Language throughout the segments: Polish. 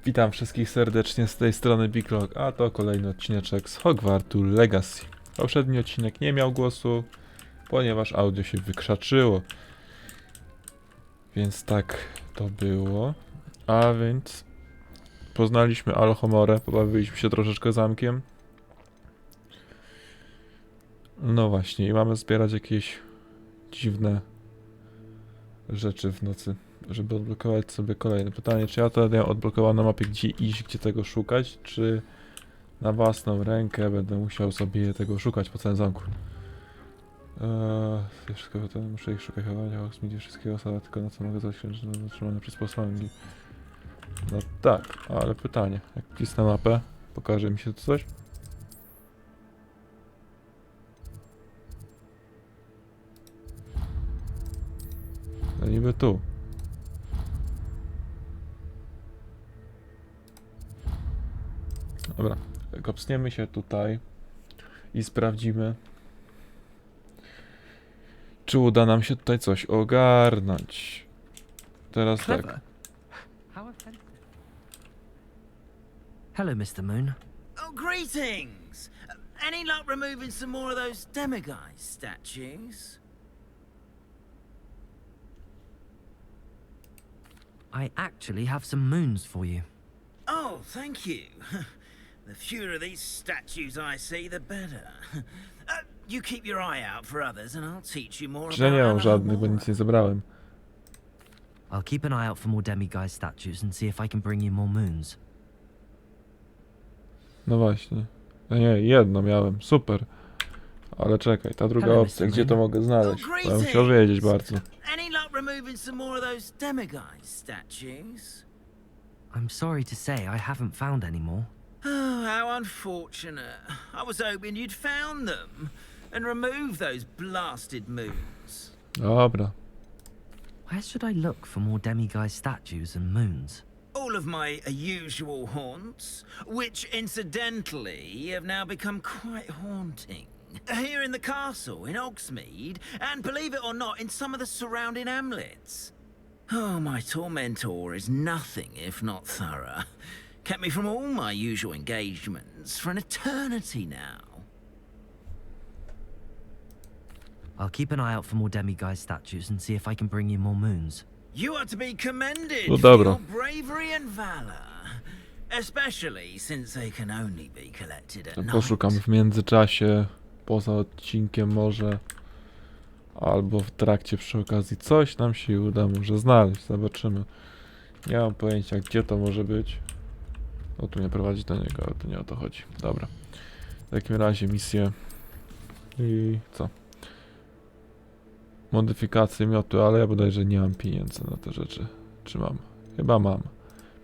Witam wszystkich serdecznie z tej strony Big Log, a to kolejny odcineczek z Hogwartu Legacy. Poprzedni odcinek nie miał głosu, ponieważ audio się wykrzaczyło. Więc tak to było. A więc poznaliśmy Alhomorę, pobawiliśmy się troszeczkę zamkiem. No właśnie, i mamy zbierać jakieś dziwne rzeczy w nocy, żeby odblokować sobie kolejne. Pytanie, czy ja to miałem odblokowane na mapie, gdzie iść, gdzie tego szukać, czy na własną rękę będę musiał sobie tego szukać po całym zamku. Wszystko to muszę ich szukać, Hogsmeade, wszystkiego osada, tylko na co mogę zaświadczyć, zatrzymane przez posłanki. No tak, ale pytanie, jak wcisnę mapę, pokaże mi się tu coś? No niby tu. Dobra, kopsniemy się tutaj i sprawdzimy, czy uda nam się tutaj coś ogarnąć. Teraz tak. Hello, Mr. Moon. Oh, greetings! Any luck removing some more of those demiguise statues? I actually have some moons for you. Oh, thank you. The fewer of these statues I see, the better. You keep your eye out for others and I'll teach you more Czy ja nie mam about żadnych, bo nic nie zebrałem. I'll keep an eye out for more demiguise statues and see if I can bring you more moons. No właśnie. No nie, jedno miałem, super. Ale czekaj, ta druga Hello, opcja, Mr. gdzie to Moon. mogę znaleźć? Oh, Bo ja bym chciał wiedzieć bardzo. Any luck removing some more of those demiguise statues? I'm sorry to say I haven't found any more. Oh, how unfortunate. I was hoping you'd found them and removed those blasted moons. Dobra. Where should I look for more demiguise statues and moons? All of my usual haunts, which incidentally have now become quite haunting. Here in the castle, in Hogsmeade, and believe it or not, in some of the surrounding hamlets. Oh, my tormentor is nothing if not thorough. Kept me from all my usual engagements for an eternity now. I'll keep an eye out for more demiguise statues and see if I can bring you more moons. You are to be commended No for dobra. your bravery and valor, especially since they can only be collected at To night. poszukam w międzyczasie, poza odcinkiem może, albo w trakcie przy okazji coś nam się uda może znaleźć, zobaczymy. Nie mam pojęcia, gdzie to może być. O, tu mnie prowadzi do niego, ale to nie o to chodzi. Dobra. W takim razie misję i co? Modyfikacje miotu, ale ja bodajże nie mam pieniędzy na te rzeczy. Czy mam? Chyba mam.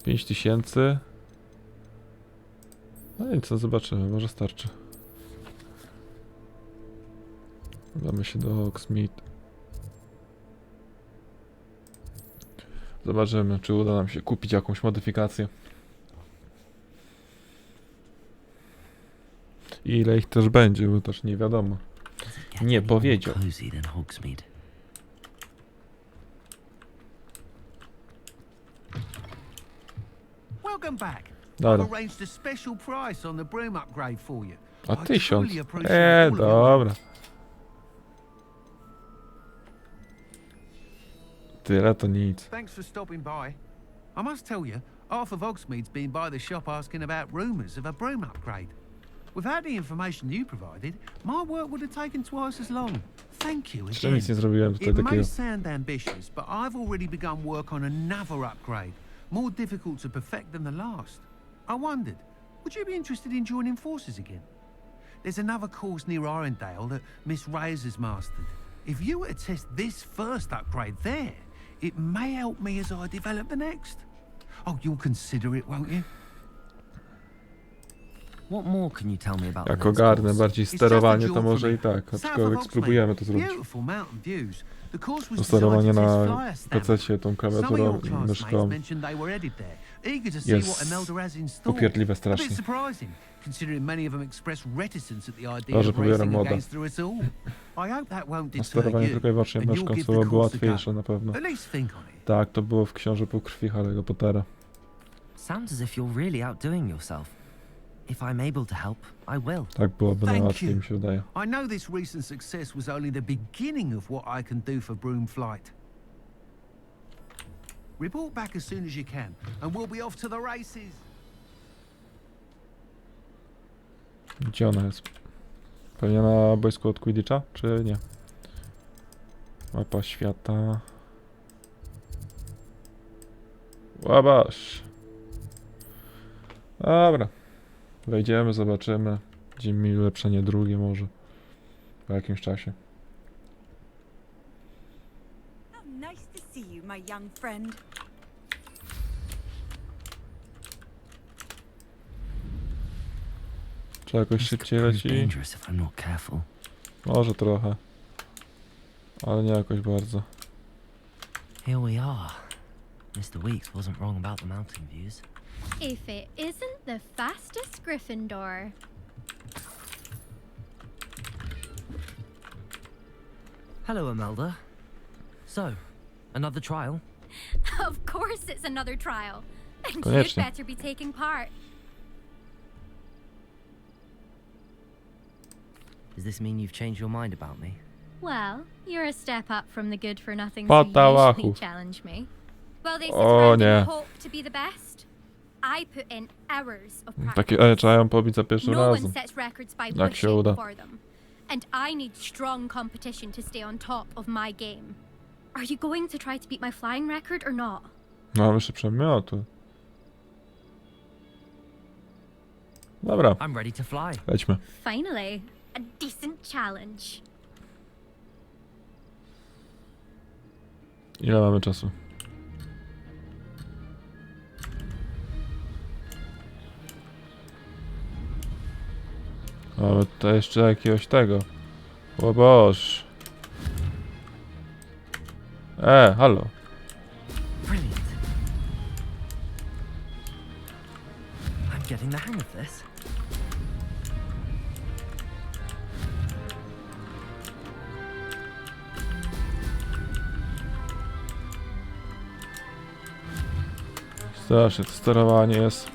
5000. No i co, zobaczymy, może starczy. Udamy się do Hogsmeade. Zobaczymy, czy uda nam się kupić jakąś modyfikację. I ile ich też będzie, bo też nie wiadomo. Nie powiedział. Cozy than Hogsmeade. Welcome back. Dobra. I've arranged a special price on the broom upgrade for you. A I 1000. truly appreciate all of your Dobra. Tyle to nic. Thanks for stopping by. I must tell you, half of Hogsmeade's been by the shop asking about rumours of a broom upgrade. Without the information you provided, my work would have taken twice as long. Thank you Jeszcze again. nic nie zrobiłem tutaj It may takiego. sound ambitious, but I've already begun work on another upgrade, more difficult to perfect than the last. I wondered, would you be interested in joining forces again? There's another course near Arendale that Miss Reyes has mastered. If you were to test this first upgrade there, it may help me as I develop the next. Oh, you'll consider it, won't you? What more can you tell me about the Jak next ogarnę course? bardziej It's just a sterowanie, to jaunt może for i me. tak. South of Aczkolwiek Hogsmeade, spróbujemy to zrobić. beautiful mountain views. The course To was sterowanie designed to na test flyer stamina. PC-cie, tą Some of klawiaturą your i classmates myszką. mentioned they were headed there, eager to see Jest what Imelda has in store. upierdliwe A bit strasznie. surprising, considering many of them expressed reticence at the idea Może of pobieram racing moda. against her at all. I hope that won't Na deter sterowanie you, tylko i wyłącznie and you'll myszką, give co the byłoby course a go. łatwiejsze na pewno. At least think on it. Tak, to było w książę Półkrwi Harry'ego Pottera. Sounds as if you're really outdoing yourself. If I'm able to help, I will. Tak byłoby Thank najłatwiej, you. mi się wydaje. I know this recent success was only the beginning of what I can do for Broom Flight. Report back as soon as you can, and we'll be off to the races. Gdzie ona jest? Pewnie na boisku od Quidditcha, czy nie? Mapa świata. Łabasz. Dobra. Wejdziemy, zobaczymy. Będzie mi ulepszenie drugie może. Po jakimś czasie. How nice to see you, my young friend. Czy jakoś This could szybciej prove leci? dangerous if I'm not careful. Może trochę. Ale nie jakoś bardzo. Here we are. Mr. Weeks wasn't wrong about the mountain views. If it isn't the fastest Gryffindor. Hello, Imelda. So, another trial? Of course it's another trial. And you'd Koniecznie. better be taking part. Does this mean you've changed your mind about me? Well, you're a step up from the good for nothings who usually Patałachów. challenge me. Well, they sit O around nie. and hope to be the best. I put in hours of practice. Takie, trzeba ją pobić za pierwszym No one razem. sets records by Jak się uda. pushing for them. And I need strong competition to stay on top of my game. Are you going to try to beat my flying record or not? No, mamy jeszcze przedmioty. Dobra, I'm ready to fly. lećmy. Finally, a decent challenge. Ile mamy czasu? Mamy tutaj jeszcze jakiegoś tego. O Boż. Halo. Brilliant. I'm getting the hang of this. Strasznie to sterowanie jest.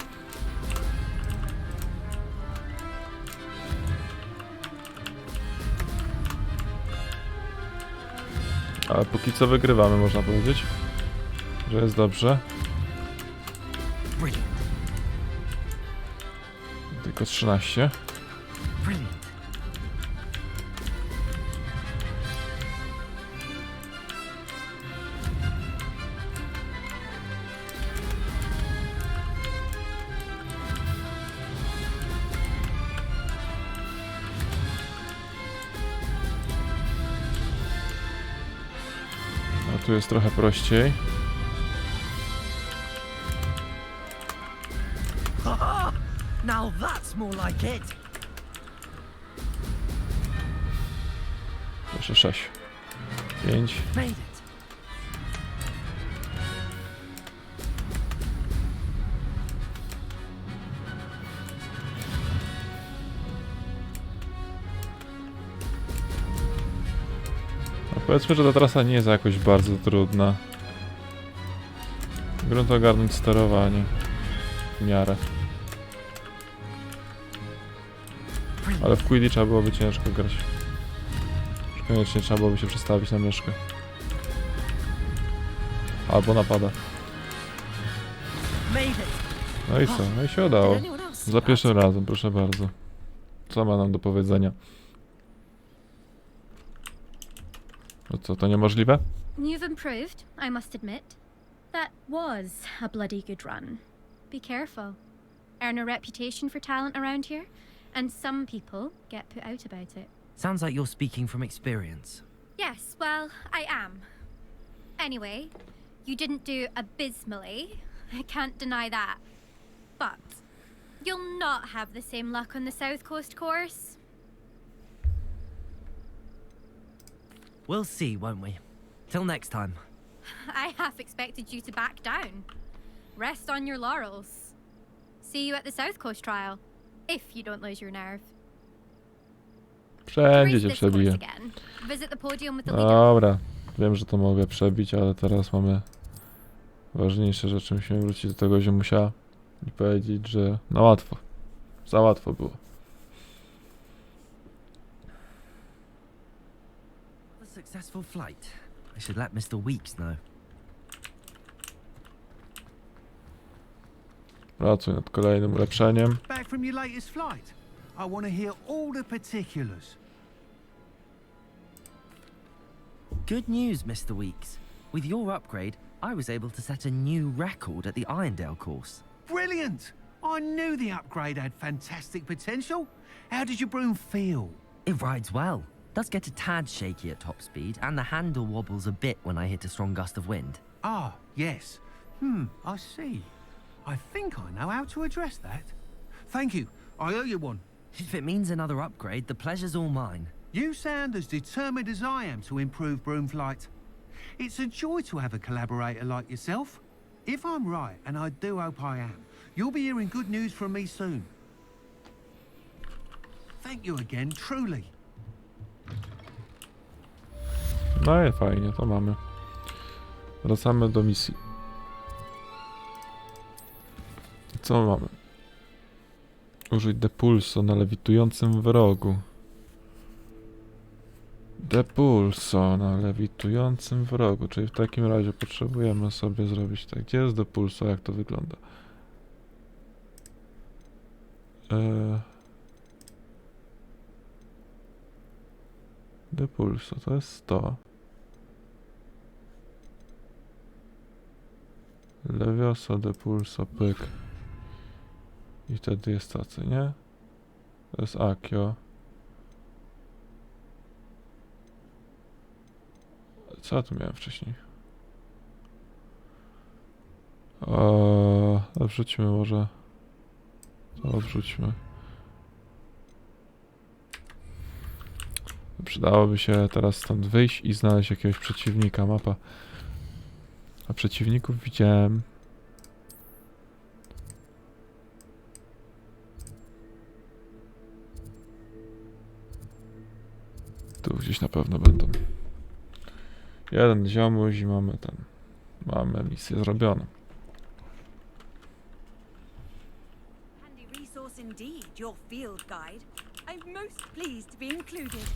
Ale póki co wygrywamy, można powiedzieć. Że jest dobrze. Brilliant. Tylko 13. Brilliant. A tu jest trochę prościej. Now that's more like it. Jeszcze 6. 5. Made it. No powiedzmy, że ta trasa nie jest jakoś bardzo trudna. Grunt ogarnąć sterowanie. W miarę. Ale w Quidditcha byłoby ciężko grać. Już koniecznie trzeba byłoby się przestawić na myszkę. Albo napada. Made it. No i co? No i się udało. Did anyone else see Za that? pierwszym razem, proszę bardzo. Co ma nam do powiedzenia? No co, to niemożliwe? You've improved, I must admit. That was a bloody good run. Be careful. Earn a reputation for talent around here, and some people get put out about it. Sounds like you're speaking from experience. Yes, well, I am. Anyway, you didn't do abysmally. I can't deny that. But you'll not have the same luck on the South Coast course. We'll see, won't we? Till next time. I half expected you to back down. Rest on your laurels. See you at the South Coast trial, if you don't lose your nerve. Wszędzie Race cię this course przebije. again. Visit the podium with the leader. Dobra, wiem, że to mogę przebić, ale teraz mamy ważniejsze rzeczy. Musimy wrócić do tego ziomusia. I powiedzieć, że na łatwo. Za łatwo było. A successful flight. I should let Mr. Weeks know. Pracuj nad kolejnym ulepszeniem. Back from your latest flight. I want to hear all the particulars. Good news, Mr. Weeks. With your upgrade, I was able to set a new record at the Irondale course. Brilliant! I knew the upgrade had fantastic potential. How did your broom feel? It rides well. Does get a tad shaky at top speed, and the handle wobbles a bit when I hit a strong gust of wind. Ah, yes. I see. I think I know how to address that. Thank you. I owe you one. If it means another upgrade, the pleasure's all mine. You sound as determined as I am to improve broom flight. It's a joy to have a collaborator like yourself. If I'm right, and I do hope I am, you'll be hearing good news from me soon. Thank you again, truly. No i fajnie, to mamy. Wracamy do misji. Co mamy? Użyj depulso na lewitującym wrogu. Depulso na lewitującym wrogu, czyli w takim razie potrzebujemy sobie zrobić tak. Gdzie jest depulso? Jak to wygląda? Depulso to jest to. Levioso, depulso, pyk. I wtedy jest to, co nie? To jest Akio. Co ja tu miałem wcześniej? Odrzućmy może. To odrzućmy. Przydałoby się teraz stąd wyjść i znaleźć jakiegoś przeciwnika. Mapa. A przeciwników widziałem. Tu gdzieś na pewno będą. Jeden ziomuś i mamy ten. Mamy misję zrobioną. Handy resource indeed, your field guide. I'm most pleased to be included.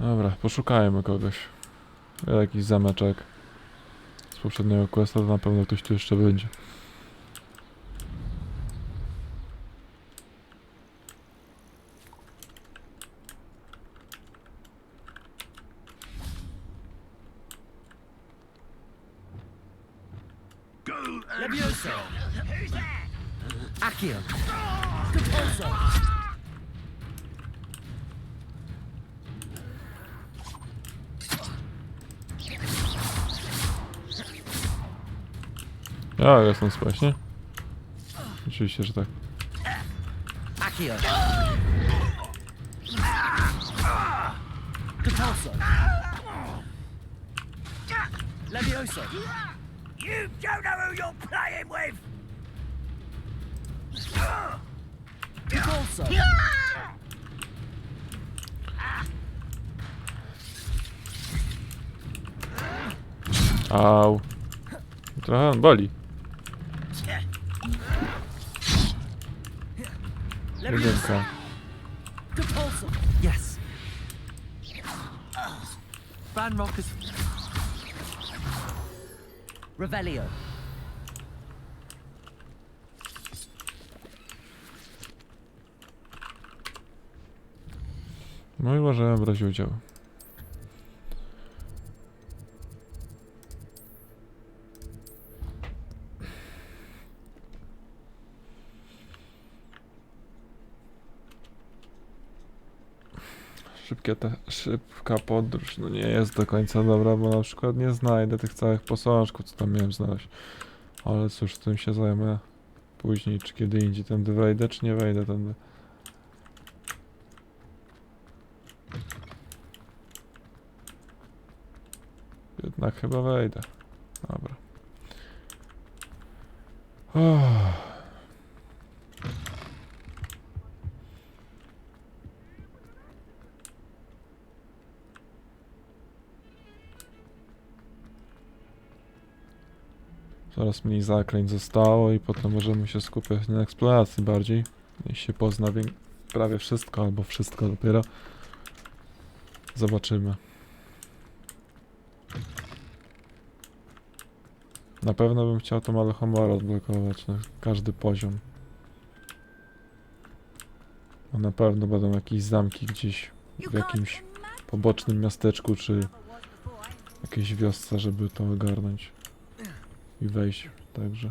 Dobra, poszukajmy kogoś. Jakiś zameczek z poprzedniego questa, to na pewno ktoś tu jeszcze będzie. Levioso! Accio! Depulso! Ja jestem spaśnie. Oczywiście, że tak. Accio! Depulso! Levioso! You don't know who you're playing with! Depulso! Au. Trochę on boli. Jedynka. Depulso! Yes! Ban Rockers. Revelio. No i możemy brać udział. Szybka podróż, no nie jest do końca dobra, bo na przykład nie znajdę tych całych posążków, co tam miałem znaleźć. Ale cóż, tym się zajmę później, czy kiedy indziej. Tędy wejdę, czy nie wejdę tędy. Jednak chyba wejdę. Dobra. Coraz mniej zakręć zostało i potem możemy się skupiać na eksploracji bardziej. Jeśli się pozna prawie wszystko, albo wszystko dopiero. Zobaczymy. Na pewno bym chciał to Malachomora odblokować na każdy poziom. A na pewno będą jakieś zamki gdzieś w jakimś pobocznym miasteczku, czy jakiejś wiosce, żeby to ogarnąć i wejść. Także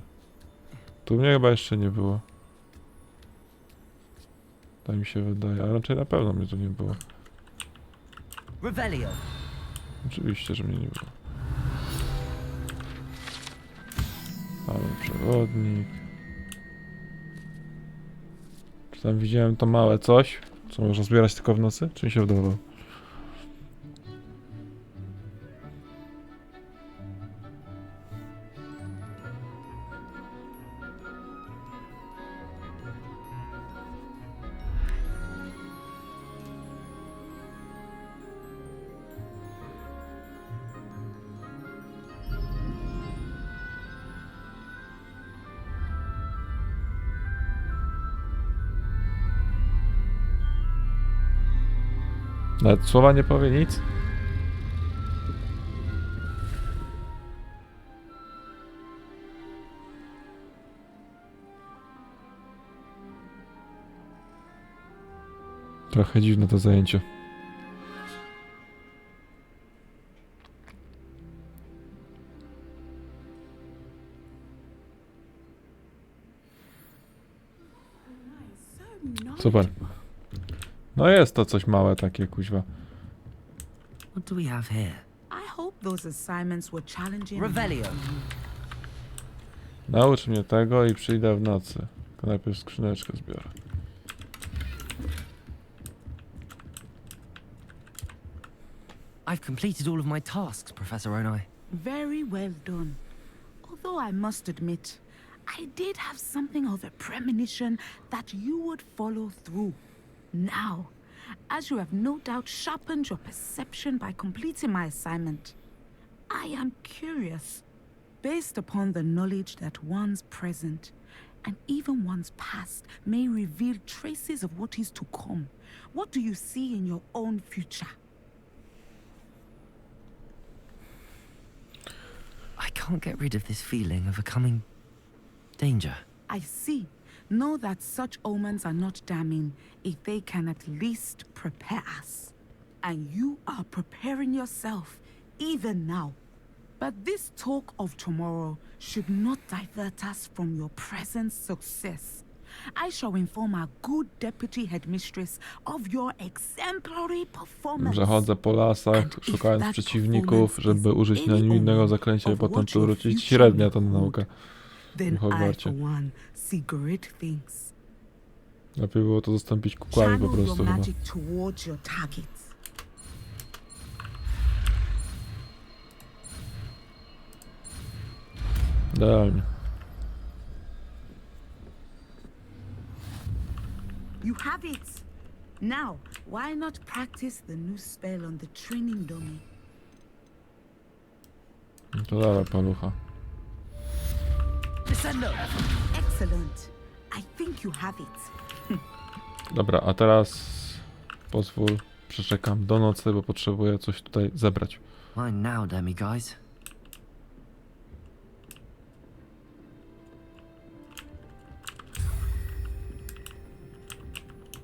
tu mnie chyba jeszcze nie było. Tak mi się wydaje, a raczej na pewno mnie tu nie było. Revelio. Oczywiście, że mnie nie było. Ale przewodnik. Czy tam widziałem to małe coś? Co można zbierać tylko w nocy? Czy mi się wydawało? Nawet słowa nie powie nic? Trochę dziwne to zajęcie. Super. No jest to coś małe takie, kuźwa. What do we have here? I hope those assignments were challenging. Revelio. Naucz mnie tego i przyjdę w nocy. Tylko najpierw skrzyneczkę zbiorę. I've completed all of my tasks, Professor Onai. Very well done. Although I must admit, I did have something of a premonition that you would follow through. Now, as you have no doubt sharpened your perception by completing my assignment, I am curious, based upon the knowledge that one's present and even one's past may reveal traces of what is to come. What do you see in your own future? I can't get rid of this feeling of a coming danger. I see. Know that such omens are not damning if they can at least prepare us. And you are preparing yourself, even now. But this talk of tomorrow should not divert us from your present success. I shall inform our good deputy headmistress of your exemplary performance. Że chodzę po lasach, szukając przeciwników, żeby użyć na nim innego zaklęcia i potem tu wrócić. Średnia ta nauka w Hogwarcie. Lepiej było to zastąpić kukłami po prostu chyba. Idealnie. You have it. Now, why not practice the new spell on the training dummy? No to dawaj, palucha. Descendo! Excellent. I think you have it. Dobra, a teraz pozwól, przeczekam do nocy, bo potrzebuję coś tutaj zebrać. Mine now, guys.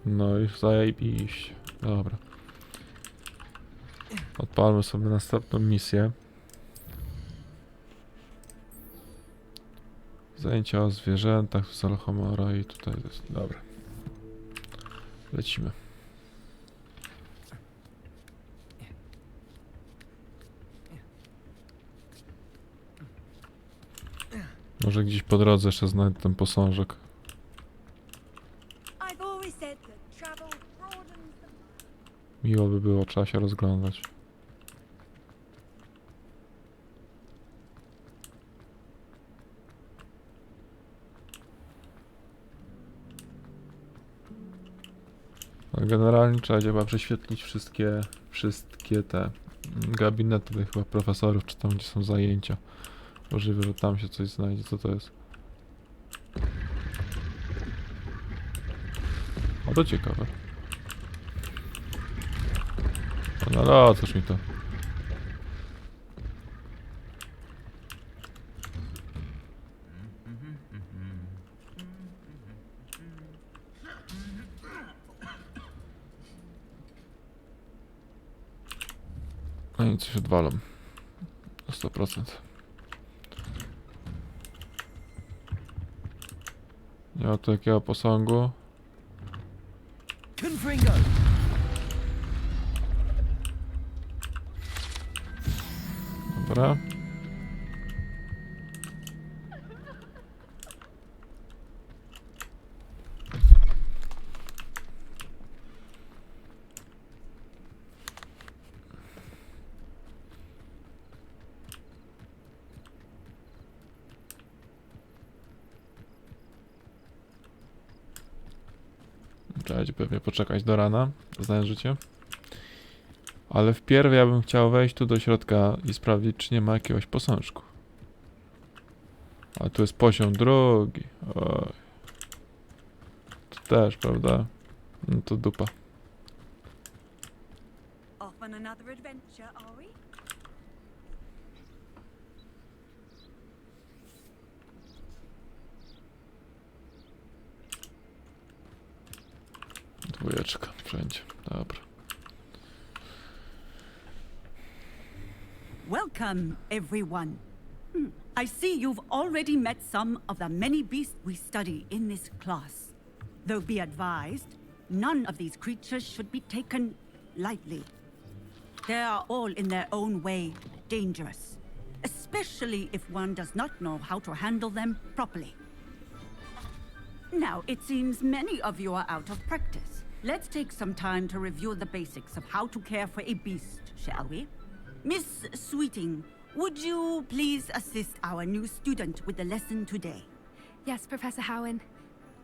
No i zajebiście. Dobra. Odpalmy sobie następną misję. Zajęcia o zwierzętach w Zalchomora i tutaj jest. Dobra. Lecimy. Może gdzieś po drodze jeszcze znajdę ten posążek. I've always said that travel broadens the Miło by było, trzeba się rozglądać. No, generalnie trzeba chyba prześwietlić wszystkie te gabinety chyba profesorów, czy tam gdzie są zajęcia. Możliwe, że tam się coś znajdzie. Co to jest? O, to ciekawe. No, cóż mi to. No i coś odwalą. 100%. Nie ma tu jakiego posągu. Confringo! Dobra. Trzeba pewnie poczekać do rana, znając życie. Ale wpierw ja bym chciał wejść tu do środka i sprawdzić, czy nie ma jakiegoś posążku. A tu jest poziom drugi. Oj. Tu też, prawda? No to dupa. Off on another adventure, are we? Dwójeczka wszędzie. Dobra. Welcome, everyone. I see you've already met some of the many beasts we study in this class. Though be advised, none of these creatures should be taken lightly. They are all in their own way dangerous, especially if one does not know how to handle them properly. Now, it seems many of you are out of practice. Let's take some time to review the basics of how to care for a beast, shall we? Miss Sweeting, would you please assist our new student with the lesson today? Yes, Professor Howen.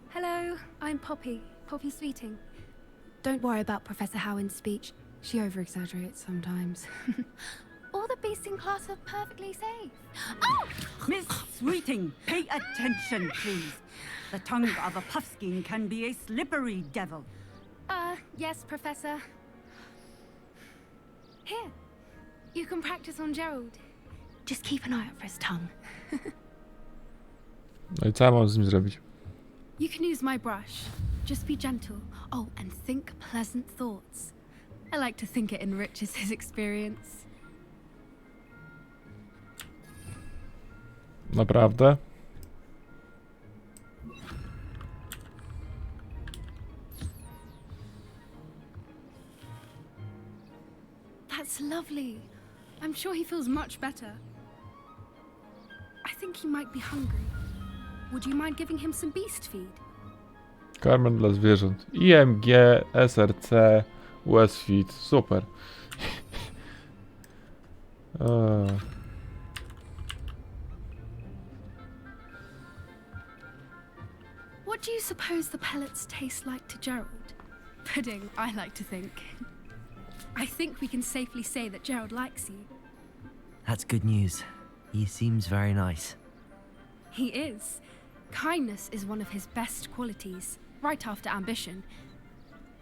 Hello, I'm Poppy Sweeting. Don't worry about Professor Howen's speech. She over-exaggerates sometimes. All the beasts in class are perfectly safe. Oh! Miss Sweeting, pay attention, please. The tongue of a puffskein can be a slippery devil. Yes, Professor. Here, you can practice on Gerald. Just keep an eye out for his tongue. No i co ja mam z nim zrobić? You can use my brush. Just be gentle. Oh, and think pleasant thoughts. I like to think it enriches his experience. Naprawdę? That's lovely. I'm sure he feels much better. I think he might be hungry. Would you mind giving him some beast feed? Karmel dla zwierząt. IMG, SRC, USFit. Super. What do you suppose the pellets taste like to Gerald? Pudding, I like to think. I think we can safely say that Gerald likes you. That's good news. He seems very nice. He is. Kindness is one of his best qualities, right after ambition.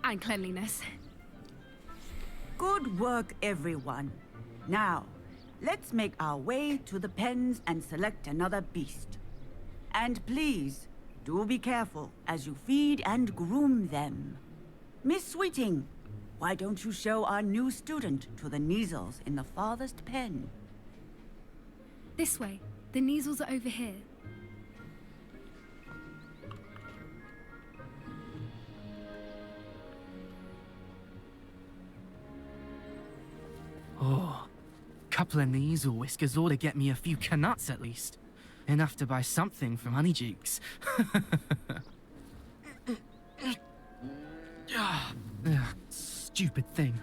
And cleanliness. Good work, everyone. Now, let's make our way to the pens and select another beast. And please, do be careful as you feed and groom them. Miss Sweeting, why don't you show our new student to the Neasels in the farthest pen? This way. The Neasels are over here. Oh, couple of knees or whiskers ought to get me a few canuts at least. Enough to buy something from Honeydukes. Stupid thing.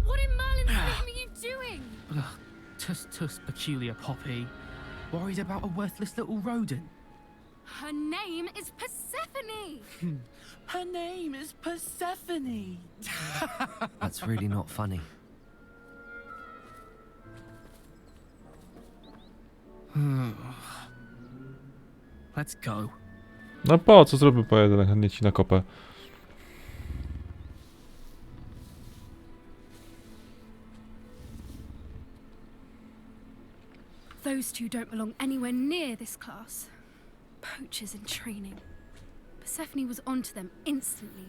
What in Merlin's name are you doing? Tuss, peculiar Poppy. Worried about a worthless little rodent. Her name is Persephone! Her name is Persephone. That's really not funny. Let's go. No po co zrobił pojedynek, chętnie ci na kopę. Those two don't belong anywhere near this class. Poachers in training. Persephone was onto them instantly.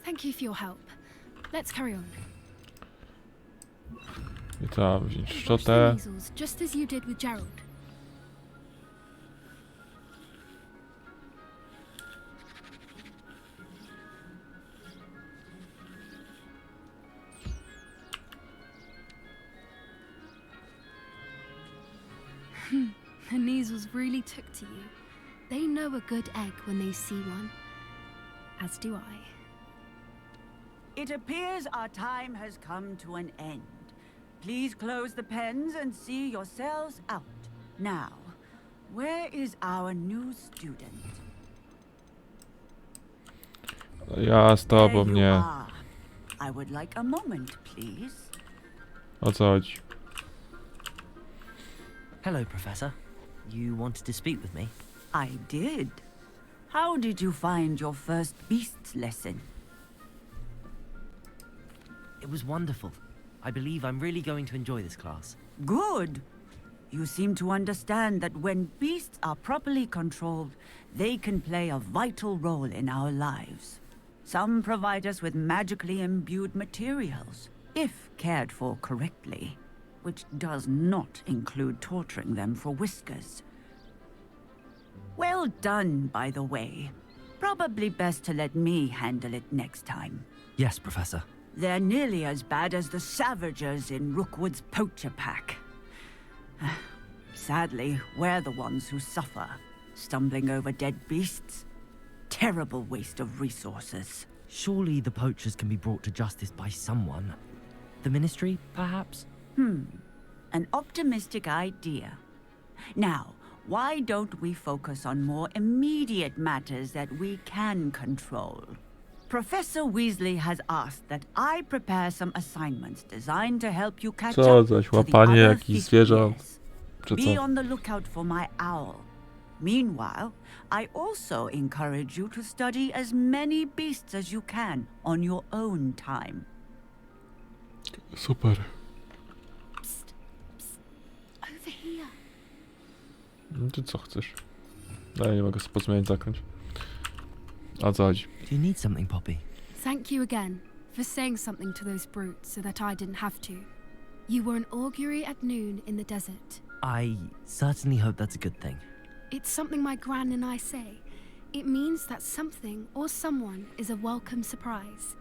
Thank you for your help. Let's carry on. I trzeba wziąć Watch the szczotę. measles, just as you did with Gerald. The measles really took to you. They know a good egg when they see one. As do I. It appears our time has come to an end. Please close the pens and see yourselves out. Now, where is our new student? Ja z tobą, There you nie. are. I would like a moment, please. O co chodzi? Hello, Professor. You wanted to speak with me? I did. How did you find your first beasts lesson? It was wonderful. I believe I'm really going to enjoy this class. Good. You seem to understand that when beasts are properly controlled, they can play a vital role in our lives. Some provide us with magically imbued materials, if cared for correctly, which does not include torturing them for whiskers. Well done, by the way. Probably best to let me handle it next time. Yes, Professor. They're nearly as bad as the Savagers in Rookwood's poacher pack. Sadly, we're the ones who suffer, stumbling over dead beasts. Terrible waste of resources. Surely the poachers can be brought to justice by someone. The Ministry, perhaps? An optimistic idea. Now, why don't we focus on more immediate matters that we can control? Professor Weasley has asked that I prepare some assignments designed to help you catch Co up zaś, to the łapanie other jakichś 50 zwierząt? years. Czy Be co? on the lookout for my owl. Meanwhile, I also encourage you to study as many beasts as you can on your own time. Super. Psst, psst. Over here. No ty co chcesz? No ja nie mogę sobie pozmieniać zakręć. A co chodzi? Do you need something, Poppy? Thank you again for saying something to those brutes so that I didn't have to. You were an augury at noon in the desert. I certainly hope that's a good thing. It's something my gran and I say. It means that something or someone is a welcome surprise.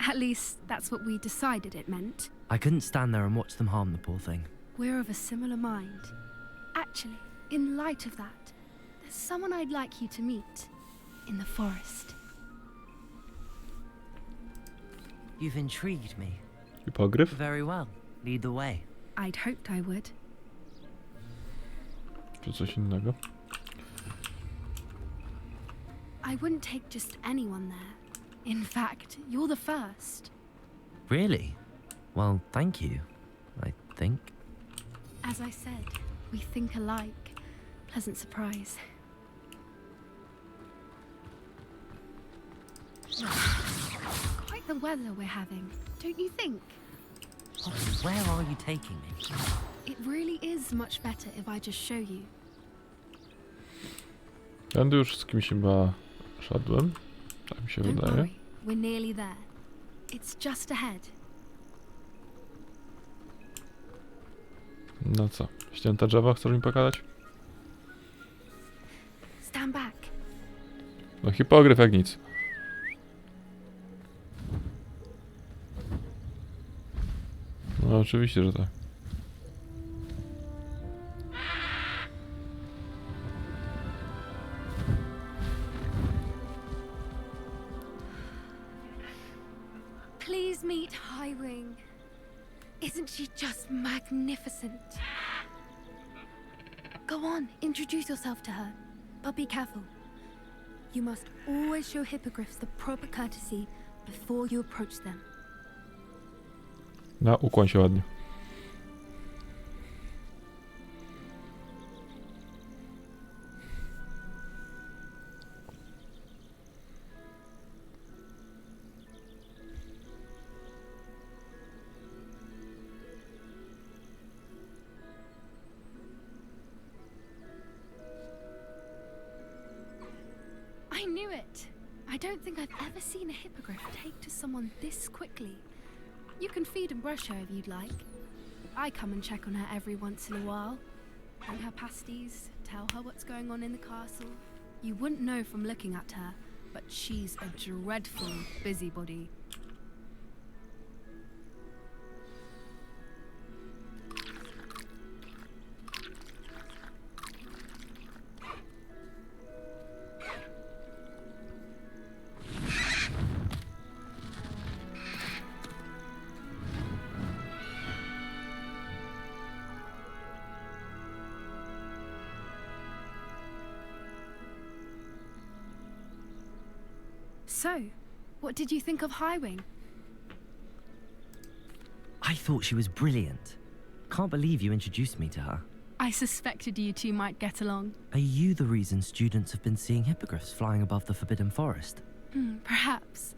At least, that's what we decided it meant. I couldn't stand there and watch them harm the poor thing. We're of a similar mind. Actually, in light of that, there's someone I'd like you to meet. In the forest. You've intrigued me. Hipogryf? Very well. Lead the way. I'd hoped I would. Czy coś innego? I wouldn't take just anyone there. In fact, you're the first. Really? Well, thank you. I think. As I said, we think alike. Pleasant surprise. Quite the weather we're having, don't you think? Poppy, where are you taking me? It really is much better if I just show you. Tędy już z kimś chyba szedłem. Tak mi się Don't wydaje. worry, we're nearly there. It's just ahead. No co? Ścięte drzewa chcesz mi pokazać? Stand back. No hipogryf jak nic. No oczywiście, że tak. Please meet Highwing. Isn't she just magnificent? Go on, introduce yourself to her. But be careful. You must always show hippogriffs the proper courtesy before you approach them. No, ukłoń się ładnie. I knew it. I don't think I've ever seen a hippogriff take to someone this quickly. You can feed and brush her if you'd like. I come and check on her every once in a while. Bring her pasties, tell her what's going on in the castle. You wouldn't know from looking at her, but she's a dreadful busybody. So, what did you think of Highwing? I thought she was brilliant. Can't believe you introduced me to her. I suspected you two might get along. Are you the reason students have been seeing hippogriffs flying above the Forbidden Forest? Perhaps.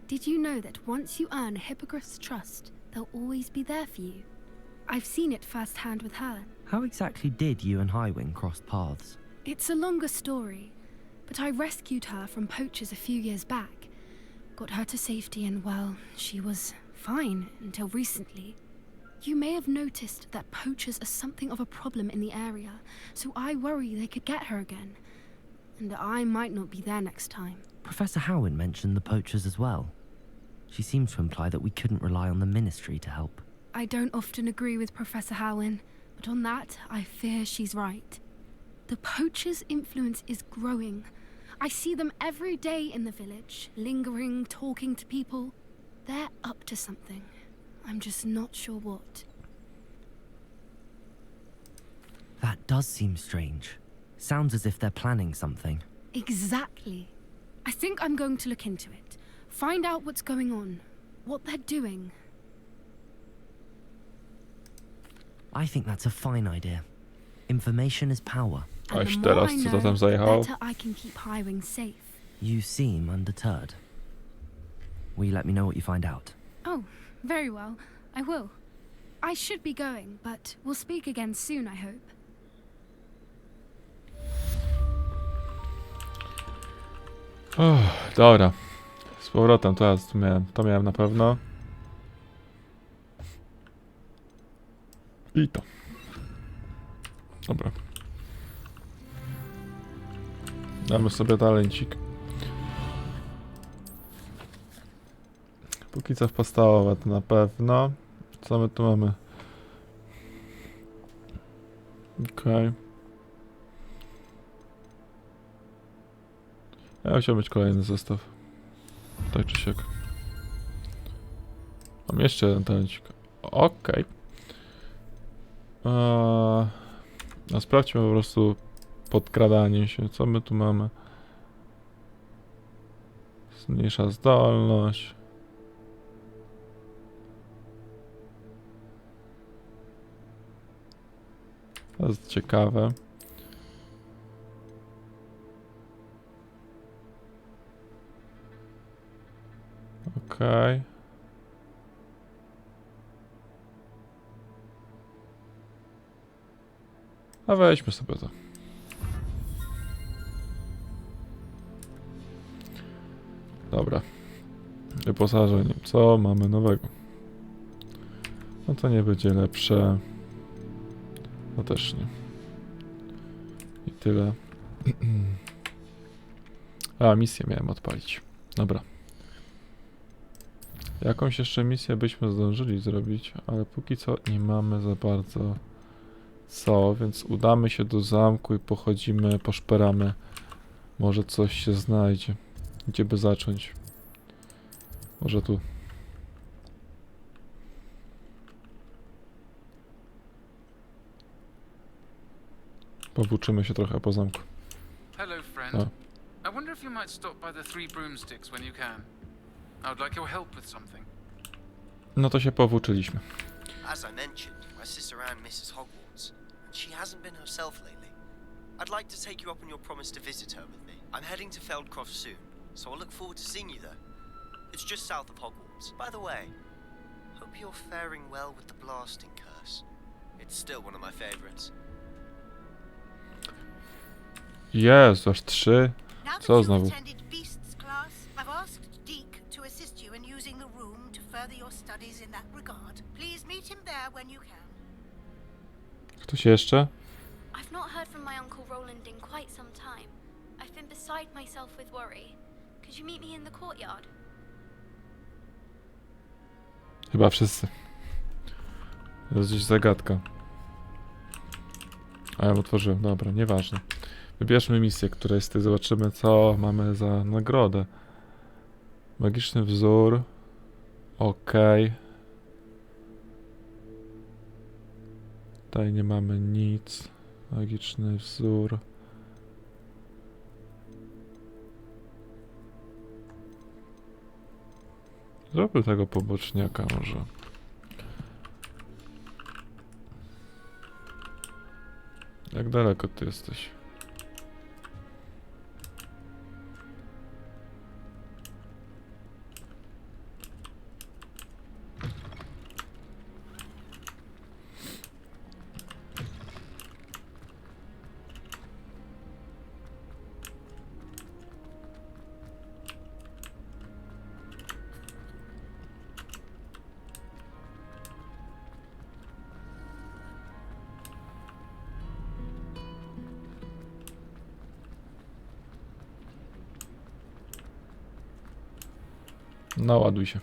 Did you know that once you earn a hippogriff's trust, they'll always be there for you? I've seen it firsthand with her. How exactly did you and Highwing cross paths? It's a longer story, but I rescued her from poachers a few years back. Got her to safety and, well, she was fine until recently. You may have noticed that poachers are something of a problem in the area, so I worry they could get her again. And I might not be there next time. Professor Howin mentioned the poachers as well. She seemed to imply that we couldn't rely on the Ministry to help. I don't often agree with Professor Howin, but on that, I fear she's right. The poachers' influence is growing. I see them every day in the village, lingering, talking to people. They're up to something. I'm just not sure what. That does seem strange. Sounds as if they're planning something. Exactly. I think I'm going to look into it. Find out what's going on. What they're doing. I think that's a fine idea. Information is power. And Aż the more teraz I co to know, tam the zajechało? better I can keep Highwing safe. You seem undeterred. Will you let me know what you find out? Oh, very well. I will. I should be going, but we'll speak again soon, I hope. Dobra. Z powrotem, to miałem na pewno. I to. Dobra. Damy sobie talencik. Póki co w podstawowe to na pewno. Co my tu mamy? Okej. Ja chciałbym mieć kolejny zestaw. Tak czy siak. Mam jeszcze jeden talencik. Okej. No sprawdźmy po prostu podkradanie się. Co my tu mamy? Zmniejsza zdolność. To jest ciekawe. Okej. A weźmy sobie to. Dobra. Wyposażenie. Co mamy nowego? No to nie będzie lepsze. No też nie. I tyle. A, misję miałem odpalić. Dobra. Jakąś jeszcze misję byśmy zdążyli zrobić, ale póki co nie mamy za bardzo co, więc udamy się do zamku i pochodzimy, poszperamy. Może coś się znajdzie. Gdzie by zacząć? Może tu. Powłóczymy się trochę po zamku. Hello, friend. Oh. I wonder if if you might stop by the Three Broomsticks when you can? I would like your help with something. No to się powłóczyliśmy. As I mentioned, my sister Anne misses Hogwarts, and she hasn't been herself lately. I'd like to take you up on your promise to visit her with me. I'm heading to Feldcroft soon, so I'll look forward to seeing you there. It's just south of Hogwarts. By the way, hope you're faring well with the blasting curse. It's still one of my favorites. Jezu, aż 3. Now that Co you've znowu? attended Beasts class, I've asked Deke to assist you in using the room to further your studies in that regard. Please meet him there when you can. Ktoś jeszcze? I've not heard from my Uncle Roland in quite some time. I've been beside myself with worry. Could you meet me in the courtyard? Chyba wszyscy. To jest gdzieś zagadka. A ja otworzyłem, dobra, nieważne. Wybierzmy misję, która jest tutaj, zobaczymy co mamy za nagrodę. Magiczny wzór. Okej. Tutaj nie mamy nic. Magiczny wzór. Zrobię tego poboczniaka może. Jak daleko ty jesteś? Naładuj się.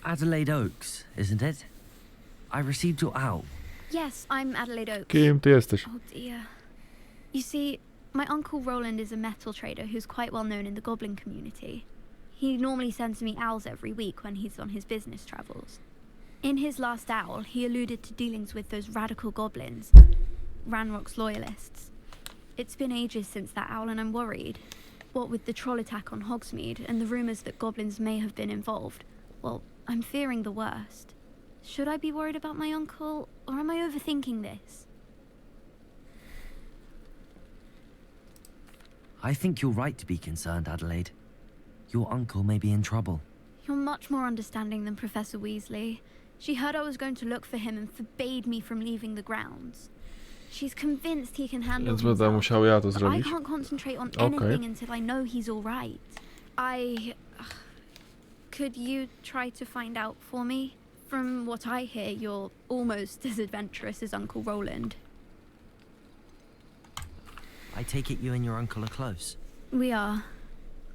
Adelaide Oaks, isn't it? I received your owl. Yes, I'm Adelaide Oaks. Kim ty jesteś? Oh dear. You see, my Uncle Roland is a metal trader who's quite well known in the goblin community. He normally sends me owls every week when he's on his business travels. In his last owl, he alluded to dealings with those radical goblins, Ranrock's loyalists. It's been ages since that owl and I'm worried. What with the troll attack on Hogsmeade and the rumours that goblins may have been involved, well, I'm fearing the worst. Should I be worried about my uncle, or am I overthinking this? I think you're right to be concerned, Adelaide. Your uncle may be in trouble. You're much more understanding than Professor Weasley. She heard I was going to look for him and forbade me from leaving the grounds. She's convinced he can handle Więc będę himself, musiał ja to but I zrobić. can't concentrate on Okay. anything until I know he's all right. Could you try to find out for me? From what I hear, you're almost as adventurous as Uncle Roland. I take it you and your uncle are close. We are.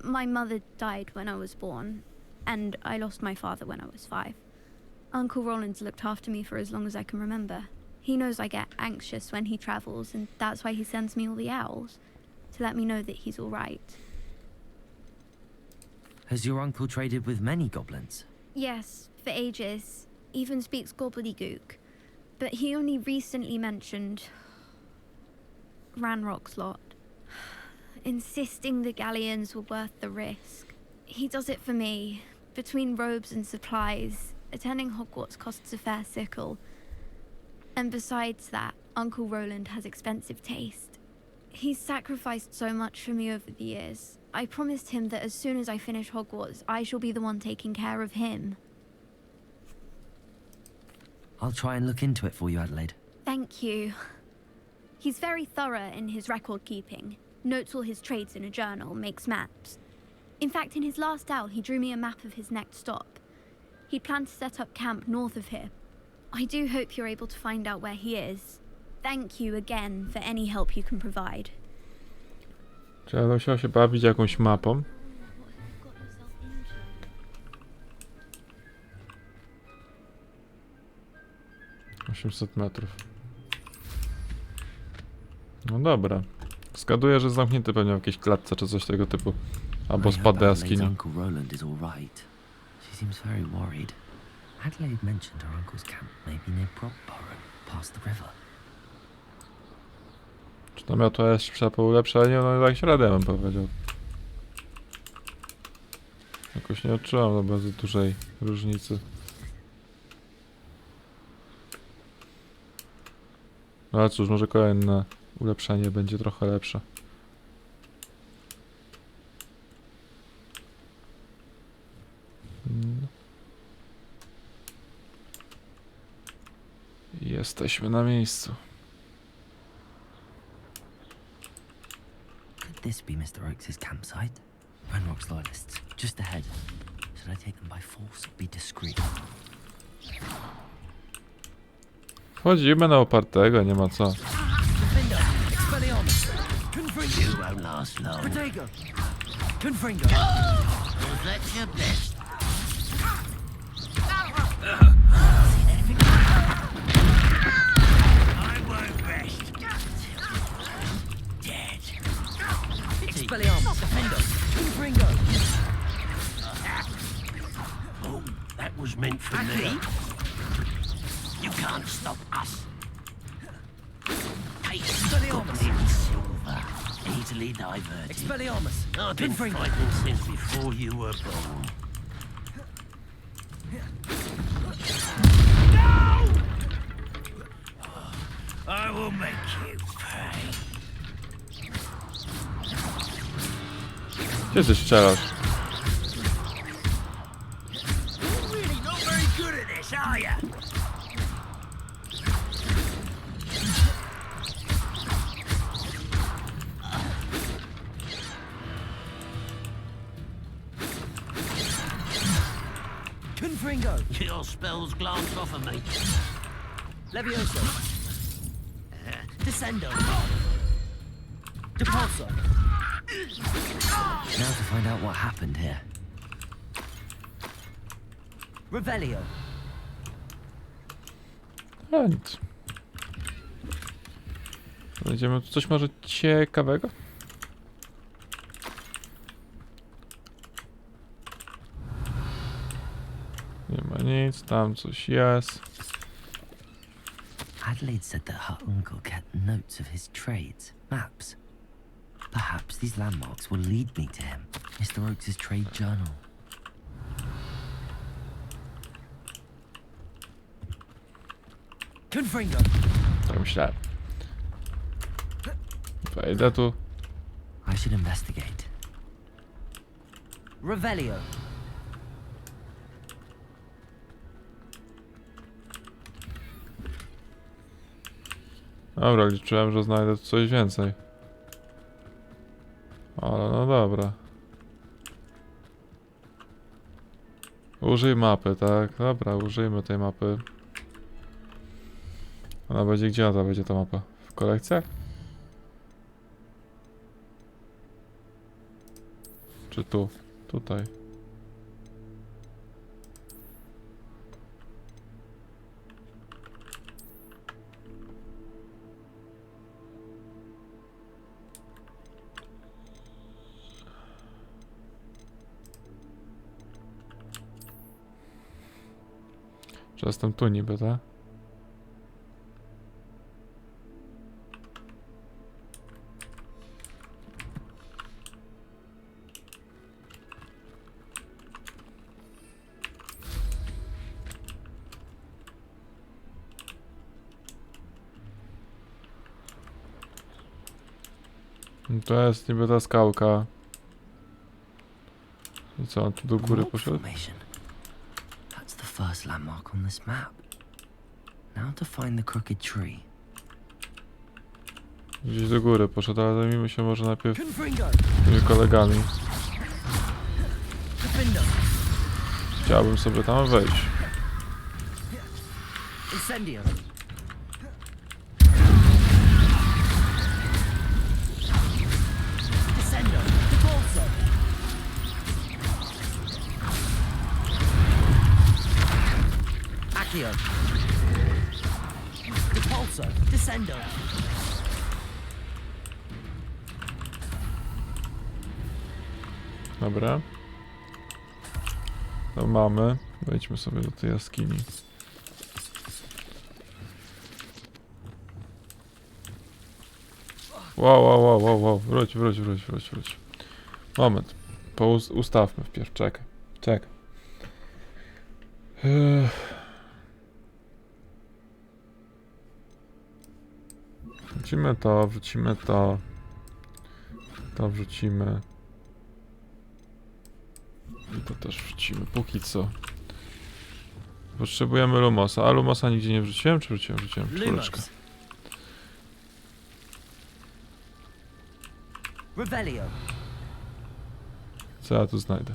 My mother died when I was born, and I lost my father when I was 5. Uncle Roland's looked after me for as long as I can remember. He knows I get anxious when he travels, and that's why he sends me all the owls, to let me know that he's all right. Has your uncle traded with many goblins? Yes, for ages. Even speaks gobbledygook. But he only recently mentioned Ranrock's lot, insisting the galleons were worth the risk. He does it for me. Between robes and supplies, attending Hogwarts costs a fair sickle. And besides that, Uncle Roland has expensive taste. He's sacrificed so much for me over the years. I promised him that as soon as I finish Hogwarts, I shall be the one taking care of him. I'll try and look into it for you, Adelaide. Thank you. He's very thorough in his record keeping. Notes all his trades in a journal, makes maps. In fact, in his last owl, he drew me a map of his next stop. He planned to set up camp north of here. I do hope you're able to find out where he is. Thank you again for any help you can provide. Czy ja musiał się bawić jakąś mapą? metrów. No dobra. Zgaduję, że zamknięty pewnie w jakiejś klatce czy coś tego typu. Albo spadł do jaskini. Uncle Roland is all right. She seems very worried. Adelaide mentioned her uncle's camp may be near Brockborough, past the river. Czy to miał to jeszcze po ulepszeniu? No tak średnio bym powiedział. Jakoś nie odczułam za bardzo dużej różnicy. No ale cóż, może kolejne ulepszenie będzie trochę lepsze. Jesteśmy na miejscu. Could this be Mr. Oakes' campsite? Ranrock's loyalists, just ahead. Should I take them by force or be discreet? Wchodzimy na opartego, nie ma co. You won't last long. Protego! Confringo! That's your best. I won't rest. Dead. Expelliarmus! Defendo! Confringo! Oh, that was meant for me. You can't stop us. Expelliarmus! In silver, easily diverted. Expelliarmus! I've been Confringo! fighting since before you were born. No! I will make you pay. Gdzie ty strzelasz? You're really not very good at this, are you? Confringo! Your spells glance off of me. Levioso! Descendo! Depulso! Now to find out what happened here. Revelio! A nic. Znajdziemy tu coś może ciekawego? Nie ma nic, tam coś jest. Adelaide said that her uncle kept notes of his trades, maps. Perhaps these landmarks will lead me to him, Mr. Oakes' trade journal. Confringo! Tak myślałem. Wejdę tu. I should investigate. Revelio! Dobra, liczyłem, że znajdę tu coś więcej. Ale no dobra. Użyj mapy, tak? Dobra, użyjmy tej mapy. Ona będzie gdzie? Ona będzie ta mapa? W kolekcjach? Czy tu? Tutaj. Że jestem tu niby, tak? To jest niby ta skałka. I co, on tu do góry poszedł? That's the first landmark on this map. Now to find the crooked tree. Gdzieś do góry poszedł, ale zajmijmy się może najpierw Confringo! tymi kolegami. Defendo! Chciałbym sobie tam wejść. Incendio! Descendo! Depulso! Accio! Depulso! Descendo! Dobra. To mamy. Wejdźmy sobie do tej jaskini. Wow. Wróć. Moment. Ustawmy wpierw. Czekaj. Wrzucimy to. To wrzucimy. I to też wrzucimy. Póki co. Potrzebujemy Lumosa. A Lumosa nigdzie nie wrzuciłem? Czy wrzuciłem? Czwóreczkę. Revelio. Co ja tu znajdę?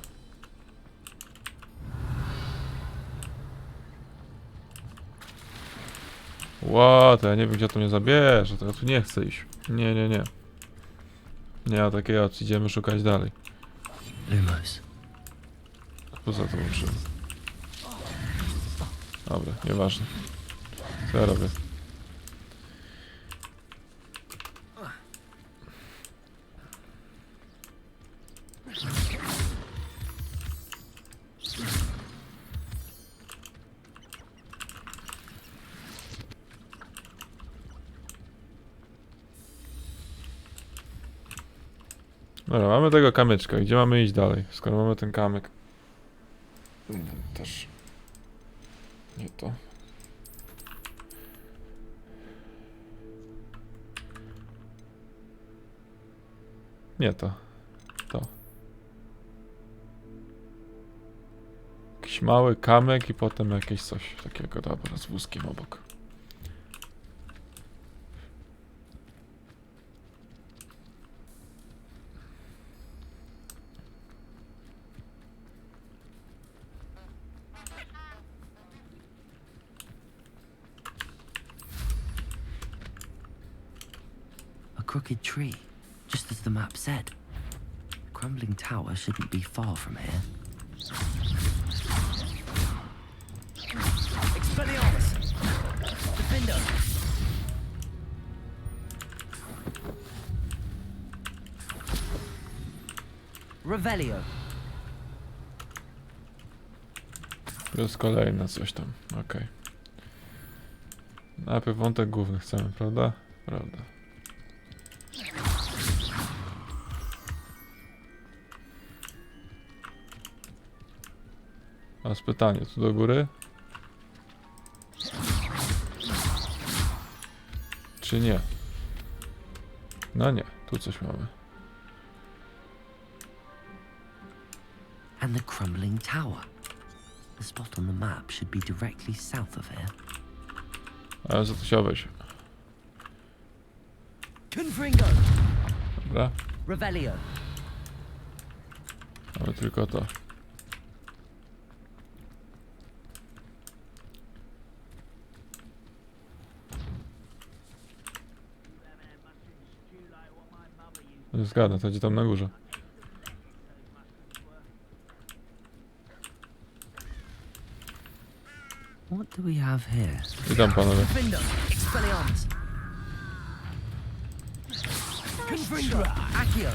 To ja nie wiem, gdzie to mnie zabierze. To ja tu nie chcę iść. Nie. Nie ma takiej opcji. Idziemy szukać dalej. Lumos. Poza to łączymy. Dobra, nieważne. Co ja robię? Dobra, mamy tego kamyczka. Gdzie mamy iść dalej? Skoro mamy ten kamyk. Też. Nie to. Nie to. To. Jakiś mały kamyk i potem jakieś coś takiego. Dobra, z wózkiem obok. Crooked tree, just as the map said. The crumbling tower shouldn't be far from here. Expelliarmus! Defender! Revelio. To jest kolejne coś tam, okej. Najpierw wątek główny chcemy, prawda? Prawda. Teraz pytanie, tu do góry? Czy nie? No nie, tu coś mamy. And the crumbling tower. The spot on the map should be directly south of here. Ale za to się obejść. Confringo. Dobra. Revelio. Mamy tylko to. Nie zgadnę, to gdzie tam na górze. What do we have here? Witam panowie. Expelliarmus. Confringo. Accio.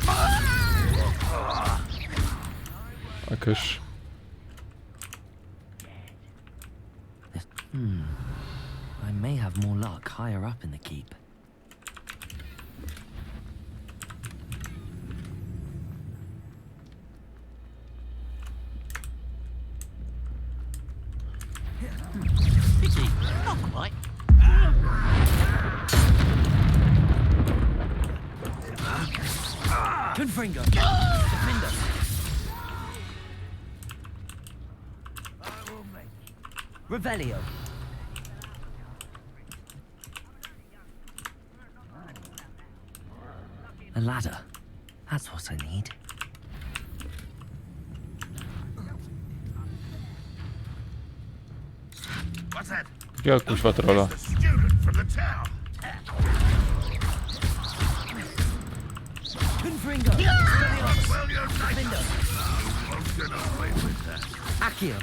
Jakoś. I may have more luck higher up in the keep. Not quite. Confringo. Defender. Revelio. A ladder. That's what I need. What's that? Jakiego kuźwa trolla? The student from the town. Confringo. Well, you're nice. Defender. Won't get away with that. Accio.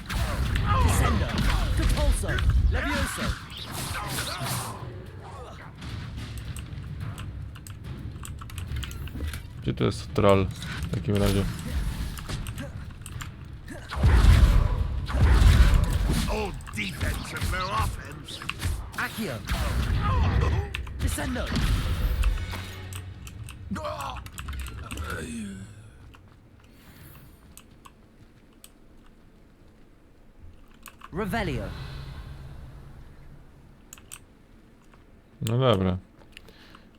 Descendo. Compulso. Levioso. Gdzie tu jest troll w takim razie? Old defense and no offense. Accio. Descendo. Revelio. No dobra.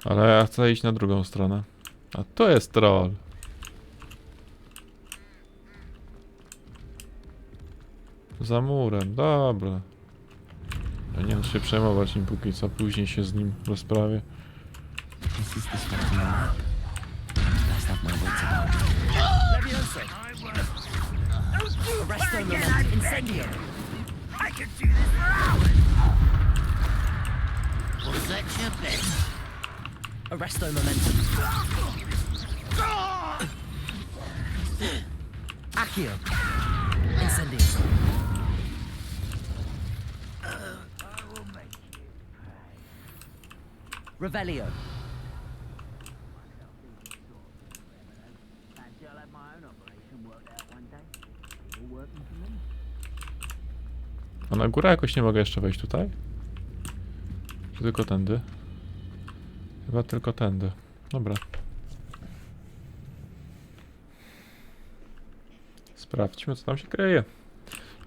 Ale ja chcę iść na drugą stronę. A to jest troll. Za murem, dobra. Ja nie wiem, czy się przejmować nim póki co, później się z nim rozprawię. This is the spot on the map. Let's have my wits about me. Levioso! Arresto momentum incendio! I could do this for hours! Was that your best? Arresto momentum. Accio. Incendio. Revelio. A na górę jakoś nie mogę jeszcze wejść tutaj? Czy tylko tędy? Chyba tylko tędy. Dobra. Sprawdźmy, co tam się kryje.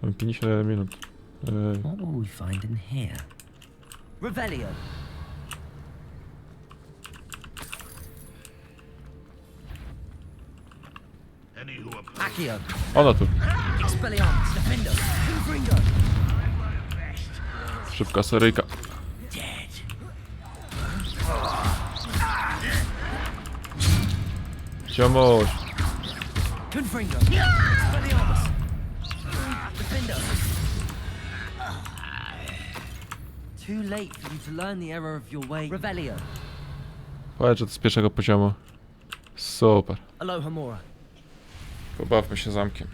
Mamy 51 minut. What will we find in here? Revelio. Accio. Ona tu. Expelliarmus. Defendo. Confringo. Szybka seryjka. Ciomuś. Confringo. Expelliarmus. Defendo. Too late for you to learn the error of your way. Revelio. Powiedz, że to z pierwszego poziomu. Super. Aloha Mora. Pobawmy się zamkiem.